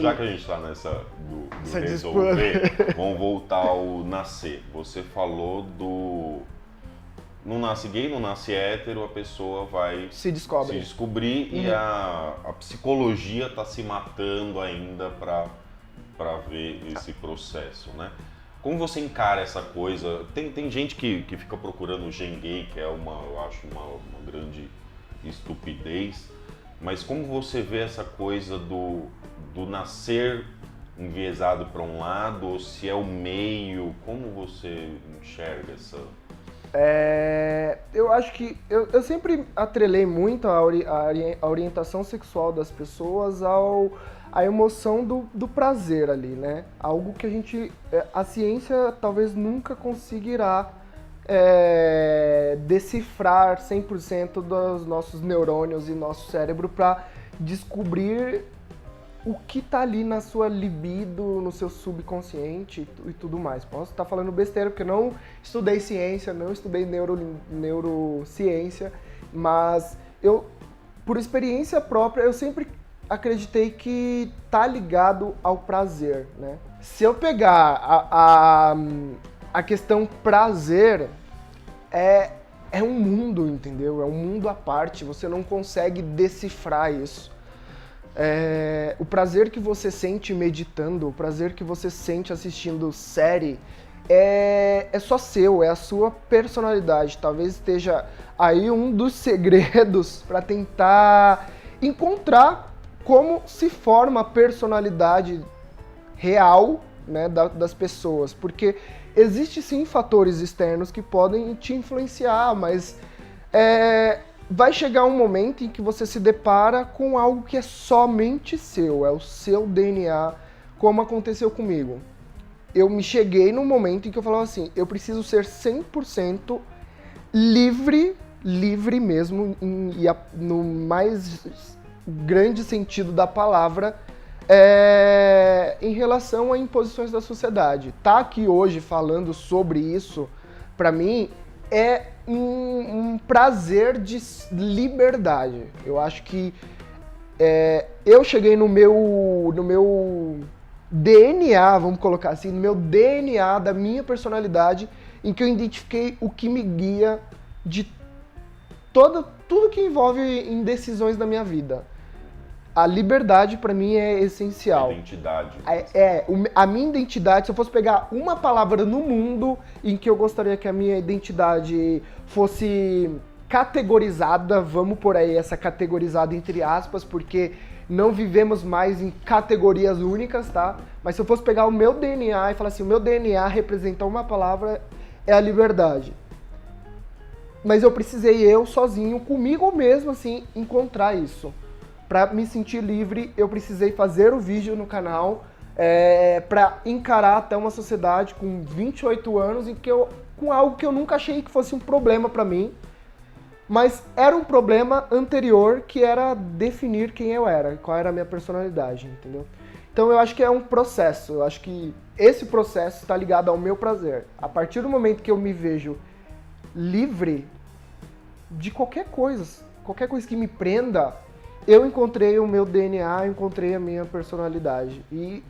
Já que a gente está nessa do Essa resolver, vamos voltar ao nascer. Você falou do... Não nasce gay, não nasce hétero, a pessoa vai Se descobre. descobrir e a psicologia está se matando ainda para ver esse processo, né? Como você encara essa coisa? Tem gente que fica procurando o gen gay, que é eu acho uma grande estupidez, mas como você vê essa coisa do nascer enviesado para um lado, ou se é o meio, como você enxerga essa... Eu acho que eu sempre atrelei muito a orientação sexual das pessoas à emoção do prazer ali, né? Algo que a ciência talvez nunca conseguirá decifrar 100% dos nossos neurônios e nosso cérebro para descobrir o que tá ali na sua libido, no seu subconsciente e tudo mais. Posso estar falando besteira, porque eu não estudei ciência, não estudei neurociência, mas por experiência própria, eu sempre acreditei que tá ligado ao prazer, né? Se eu pegar a questão prazer, é um mundo, entendeu? É um mundo à parte, você não consegue decifrar isso. O prazer que você sente meditando, o prazer que você sente assistindo série, é só seu, é a sua personalidade. Talvez esteja aí um dos segredos para tentar encontrar como se forma a personalidade real, né, das pessoas. Porque existem sim fatores externos que podem te influenciar, mas vai chegar um momento em que você se depara com algo que é somente seu, é o seu DNA, como aconteceu comigo. Eu me cheguei num momento em que eu falava assim, eu preciso ser 100% livre mesmo, no mais grande sentido da palavra, em relação a imposições da sociedade. Tá aqui hoje falando sobre isso, pra mim, é um prazer de liberdade. Eu acho que eu cheguei no meu DNA, vamos colocar assim, no meu DNA da minha personalidade, em que eu identifiquei o que me guia de tudo que envolve em decisões da minha vida. A liberdade para mim é essencial. A identidade. A minha identidade, se eu fosse pegar uma palavra no mundo em que eu gostaria que a minha identidade fosse categorizada, vamos por aí essa categorizada entre aspas, porque não vivemos mais em categorias únicas, tá? Mas se eu fosse pegar o meu DNA e falar assim, o meu DNA representa uma palavra, é a liberdade. Mas eu precisei sozinho, comigo mesmo, assim, encontrar isso. Para me sentir livre, eu precisei fazer o vídeo no canal para encarar até uma sociedade com 28 anos com algo que eu nunca achei que fosse um problema para mim, mas era um problema anterior que era definir quem eu era, qual era a minha personalidade, entendeu? Então eu acho que é um processo, eu acho que esse processo está ligado ao meu prazer. A partir do momento que eu me vejo livre de qualquer coisa que me prenda, eu encontrei o meu DNA, encontrei a minha personalidade. E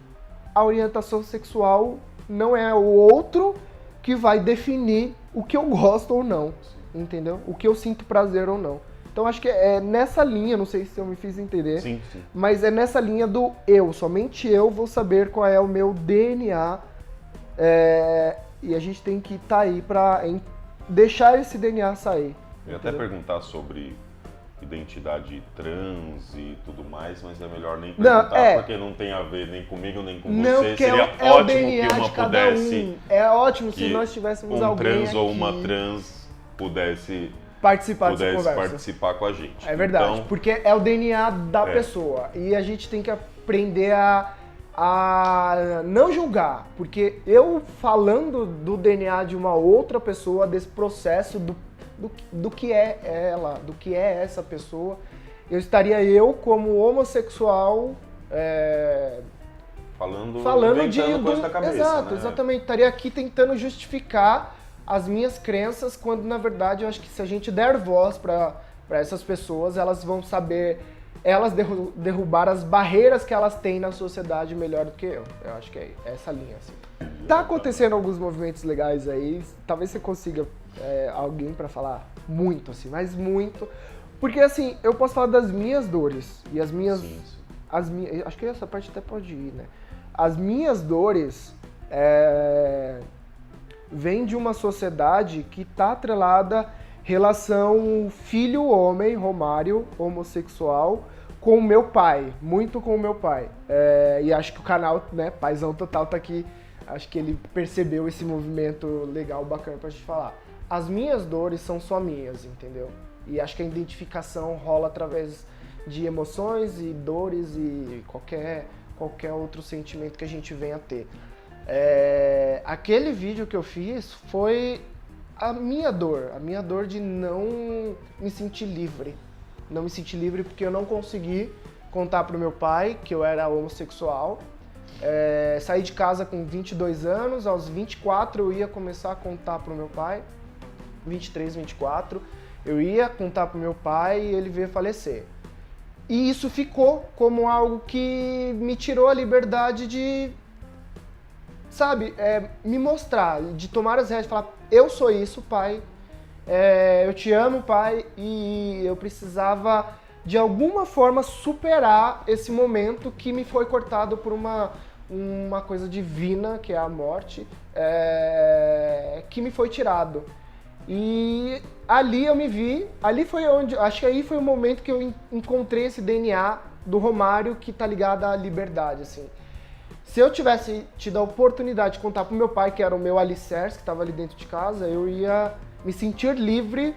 a orientação sexual não é o outro que vai definir o que eu gosto ou não, entendeu? O que eu sinto prazer ou não. Então acho que é nessa linha, não sei se eu me fiz entender, Sim. mas é nessa linha do somente eu vou saber qual é o meu DNA, e a gente tem que estar aí para deixar esse DNA sair. Eu ia até perguntar sobre identidade trans e tudo mais, mas é melhor nem perguntar porque não tem a ver nem comigo nem com você. Seria ótimo o DNA que uma de cada pudesse. É ótimo se nós tivéssemos alguém trans aqui ou uma trans pudesse participar dessa conversa. Participar com a gente. É verdade, então, porque é o DNA da pessoa e a gente tem que aprender a não julgar, porque eu falando do DNA de uma outra pessoa, desse processo do que é ela, do que é essa pessoa, eu estaria como homossexual falando de coisa da cabeça, exato, né? Exatamente, estaria aqui tentando justificar as minhas crenças, quando na verdade eu acho que se a gente der voz para essas pessoas, elas vão saber elas derrubaram as barreiras que elas têm na sociedade melhor do que eu. Eu acho que é essa linha, assim. Tá acontecendo alguns movimentos legais aí, talvez você consiga alguém pra falar muito, assim, mas muito. Porque, assim, eu posso falar das minhas dores, e as minhas... Sim. Acho que essa parte até pode ir, né? As minhas dores vêm de uma sociedade que tá atrelada relação filho-homem, Romário, homossexual, com o meu pai, muito com o meu pai. E acho que o canal, né, Paizão Total tá aqui, acho que ele percebeu esse movimento legal, bacana pra gente falar. As minhas dores são só minhas, entendeu? E acho que a identificação rola através de emoções e dores e qualquer outro sentimento que a gente venha a ter. Aquele vídeo que eu fiz foi a minha dor de não me sentir livre. Não me sentir livre porque eu não consegui contar pro meu pai que eu era homossexual. Saí de casa com 22 anos, aos 24 eu ia começar a contar pro meu pai, 23, 24, eu ia contar pro meu pai e ele veio falecer. E isso ficou como algo que me tirou a liberdade de, sabe, me mostrar, de tomar as rédeas e falar, eu sou isso, pai, eu te amo, pai, e eu precisava, de alguma forma, superar esse momento que me foi cortado por uma coisa divina, que é a morte, que me foi tirado. E ali eu me vi, acho que aí foi o momento que eu encontrei esse DNA do Romário que tá ligado à liberdade, assim. Se eu tivesse tido a oportunidade de contar pro meu pai, que era o meu alicerce, que estava ali dentro de casa, eu ia me sentir livre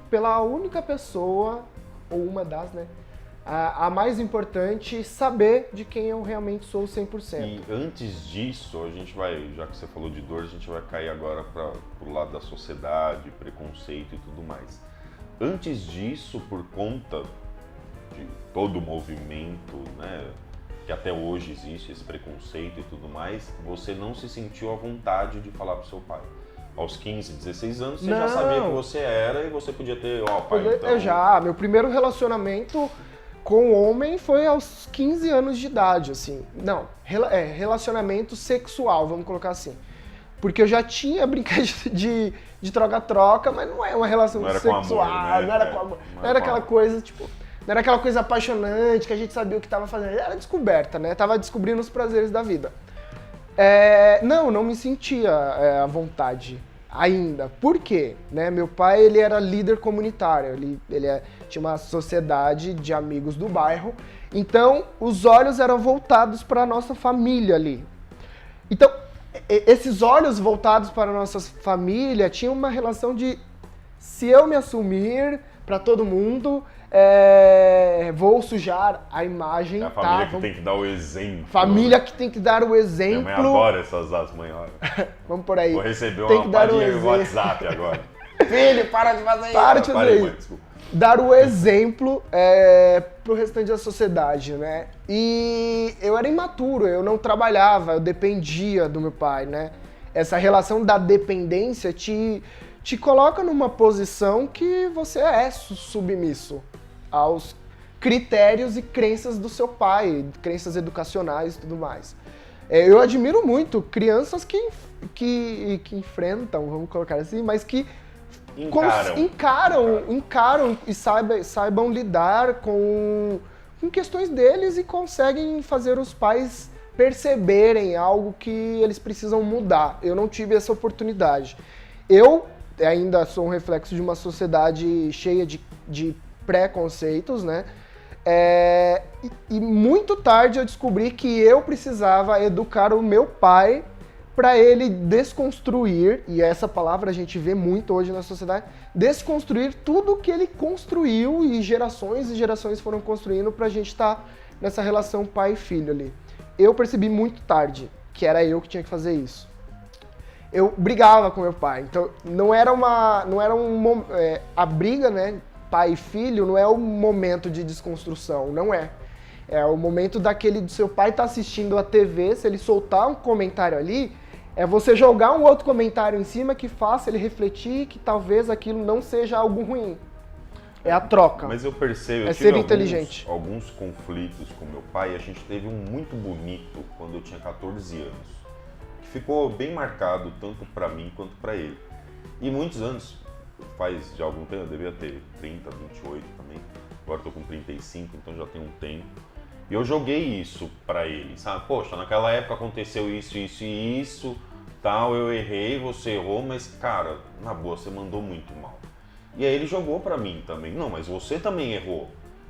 pela única pessoa, ou uma das, né? A mais importante, saber de quem eu realmente sou 100%. E antes disso, a gente vai, já que você falou de dor, a gente vai cair agora pro lado da sociedade, preconceito e tudo mais. Antes disso, por conta de todo o movimento, né, que até hoje existe, esse preconceito e tudo mais, você não se sentiu à vontade de falar pro seu pai? Aos 15, 16 anos, você já sabia que você era e você podia ter, pai, então... Meu primeiro relacionamento com homem foi aos 15 anos de idade, assim. Não, relacionamento sexual, vamos colocar assim. Porque eu já tinha brincadeira de troca-troca, mas não é uma relação sexual, amor, né? não era com amor. Não era aquela coisa, tipo, não era aquela coisa apaixonante que a gente sabia o que estava fazendo. Era descoberta, né? Tava descobrindo os prazeres da vida. Não me sentia à vontade ainda. Por quê? Né? Meu pai, ele era líder comunitário, ele tinha uma sociedade de amigos do bairro, então os olhos eram voltados para a nossa família ali. Então, esses olhos voltados para a nossa família tinham uma relação de, se eu me assumir para todo mundo, vou sujar a imagem. É a família que tem que dar o exemplo. Família que tem que dar o exemplo. Minha mãe adora essas as mães. Vamos por aí. Vou receber uma palhinha no WhatsApp agora. Filho, para de fazer isso. Para de fazer isso. Mãe, desculpa. Dar o exemplo pro restante da sociedade, né? E eu era imaturo, eu não trabalhava, eu dependia do meu pai, né? Essa relação da dependência te coloca numa posição que você é submisso aos critérios e crenças do seu pai, crenças educacionais e tudo mais. Eu admiro muito crianças que enfrentam, vamos colocar assim, mas que encaram e saibam lidar com questões deles e conseguem fazer os pais perceberem algo que eles precisam mudar. Eu não tive essa oportunidade. Eu ainda sou um reflexo de uma sociedade cheia de preconceitos, né? E muito tarde eu descobri que eu precisava educar o meu pai para ele desconstruir, e essa palavra a gente vê muito hoje na sociedade, desconstruir tudo que ele construiu e gerações foram construindo pra gente estar nessa relação pai e filho ali. Eu percebi muito tarde que era eu que tinha que fazer isso. Eu brigava com meu pai, então a briga, né, pai e filho não é o momento de desconstrução, não é. É o momento do seu pai estar assistindo a TV, se ele soltar um comentário ali, é você jogar um outro comentário em cima que faça ele refletir que talvez aquilo não seja algo ruim. É a troca. Mas eu percebo, eu É tive ser inteligente. alguns conflitos com meu pai, e a gente teve um muito bonito quando eu tinha 14 anos, que ficou bem marcado tanto pra mim quanto pra ele. E muitos anos, faz já algum tempo, eu devia ter 30, 28 também, agora eu tô com 35, então já tem um tempo. E eu joguei isso pra ele, sabe? Poxa, naquela época aconteceu isso, isso e isso, tal, eu errei, você errou, mas cara, na boa, você mandou muito mal. E aí ele jogou pra mim também, não, mas você também errou.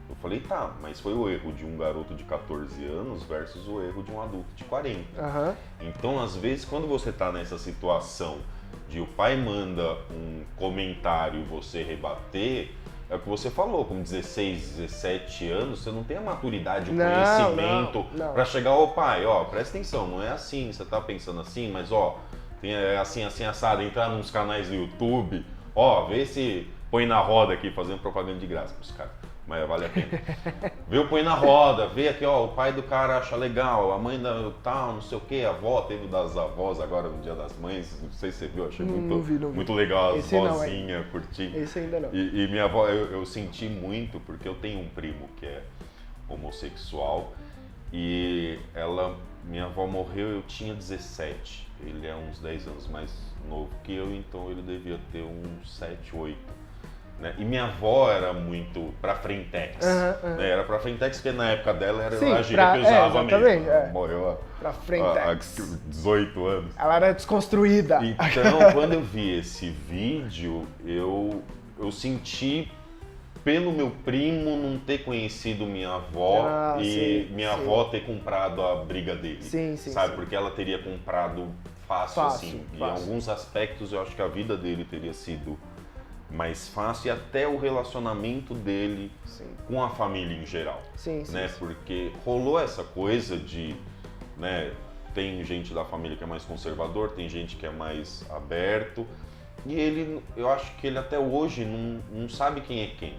Eu falei, tá, mas foi o erro de um garoto de 14 anos versus o erro de um adulto de 40. Aham. Então, às vezes, quando você tá nessa situação de o pai manda um comentário e você rebater, é o que você falou, com 16, 17 anos, você não tem a maturidade, o conhecimento não. pra chegar ao pai, ó, presta atenção, não é assim, você tá pensando assim, mas ó, tem assim, assim, assado, entrar nos canais do YouTube, ó, vê se põe na roda aqui, fazendo propaganda de graça pros caras, mas vale a pena. Vê o põe na roda, vê aqui, ó, o pai do cara acha legal, a mãe da tal, não sei o que, a avó, teve das avós agora no Dia das Mães, não sei se você viu, achei Não vi. muito legal, as Esse não, vozinhas curtindo. Esse ainda não. E minha avó, eu senti muito, porque eu tenho um primo que é homossexual e minha avó morreu, eu tinha 17, ele é uns 10 anos mais novo que eu, então ele devia ter uns 7, 8. Né? E minha avó era muito pra frentex, né? Era pra frentex porque na época dela era a gíria que eu usava mesmo. Ela morreu pra há frentex. 18 anos. Ela era desconstruída. Então, quando eu vi esse vídeo, eu senti pelo meu primo não ter conhecido minha avó minha avó ter comprado a briga dele. Sim. Sabe? Porque ela teria comprado fácil. E em alguns aspectos eu acho que a vida dele teria sido mais fácil e até o relacionamento dele com a família em geral. Né? Porque rolou essa coisa de, né, tem gente da família que é mais conservador, tem gente que é mais aberto. E ele, eu acho que ele até hoje não sabe quem é quem.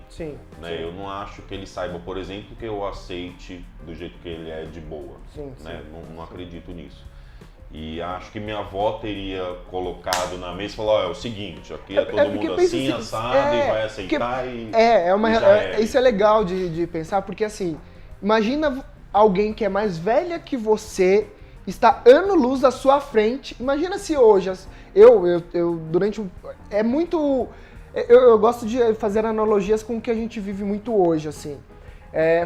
Né? Eu não acho que ele saiba, por exemplo, que eu aceite do jeito que ele é de boa. Né? Não acredito nisso. E acho que minha avó teria colocado na mesa e falou, ó, é o seguinte, aqui é todo mundo assim, assado, e vai aceitar isso é legal de pensar, porque assim, imagina alguém que é mais velha que você, está ano-luz à sua frente, imagina se hoje, eu gosto de fazer analogias com o que a gente vive muito hoje, assim.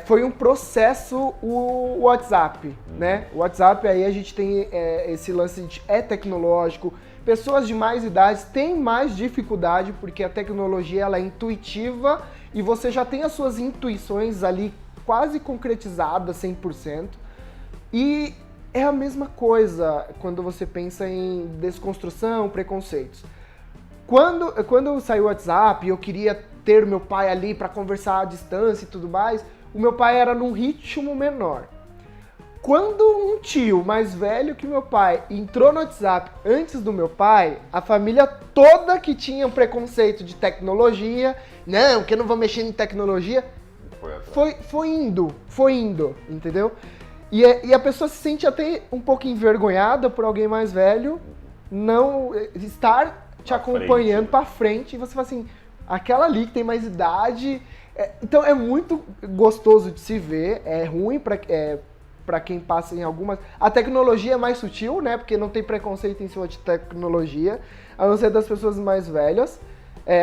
Foi um processo o WhatsApp, né? O WhatsApp, aí a gente tem esse lance de tecnológico. Pessoas de mais idades têm mais dificuldade porque a tecnologia ela é intuitiva e você já tem as suas intuições ali quase concretizadas 100%. E é a mesma coisa quando você pensa em desconstrução, preconceitos. Quando saiu o WhatsApp, eu queria ter meu pai ali para conversar à distância e tudo mais, o meu pai era num ritmo menor. Quando um tio mais velho que meu pai entrou no WhatsApp antes do meu pai, a família toda que tinha um preconceito de tecnologia, não, que eu não vou mexer em tecnologia, foi indo, entendeu? E a pessoa se sente até um pouco envergonhada por alguém mais velho não estar te acompanhando pra frente, e você fala assim, aquela ali que tem mais idade. Então é muito gostoso de se ver, é ruim pra quem passa em algumas. A tecnologia é mais sutil, né? Porque não tem preconceito em cima de tecnologia, a não ser das pessoas mais velhas.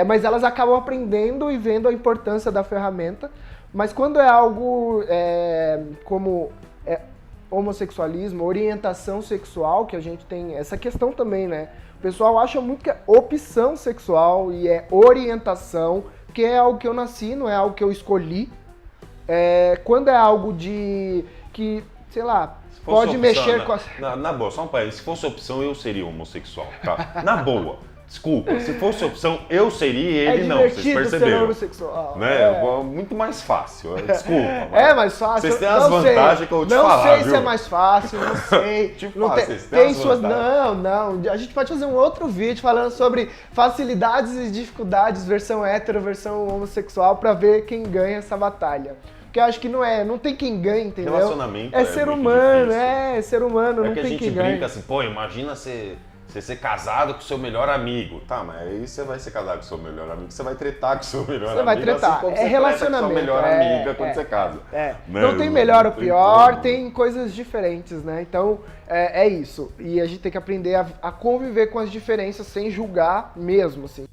Mas elas acabam aprendendo e vendo a importância da ferramenta. Mas quando é algo como homossexualismo, orientação sexual, que a gente tem essa questão também, né? O pessoal acha muito que é opção sexual e é orientação, que é algo que eu nasci, não é algo que eu escolhi. Quando é algo que, sei lá, pode mexer com a... Na boa, só um parênteses, se fosse opção eu seria homossexual, tá? Na boa. Desculpa, se fosse opção, eu seria ele não, vocês perceberam. Ser homossexual. Né? Muito mais fácil, desculpa. Mais fácil. Vocês têm as vantagens que eu vou te falar, Não sei viu? se é mais fácil, não sei. Vocês têm as suas... vantagens. Não. A gente pode fazer um outro vídeo falando sobre facilidades e dificuldades, versão hétero, versão homossexual, pra ver quem ganha essa batalha. Porque eu acho que não tem quem ganha, entendeu? Relacionamento é ser humano, difícil. Ser humano, não tem quem ganha. É que a gente brinca assim, pô, imagina você você ser casado com seu melhor amigo. Tá, mas aí você vai ser casado com seu melhor amigo, você vai tretar com seu melhor amigo. Você vai tretar, assim como é você relacionamento. treta com sua melhor amiga quando você casa. Né? Não tem melhor ou pior, como. tem coisas diferentes, né? Então, é isso. E a gente tem que aprender a conviver com as diferenças sem julgar mesmo, assim.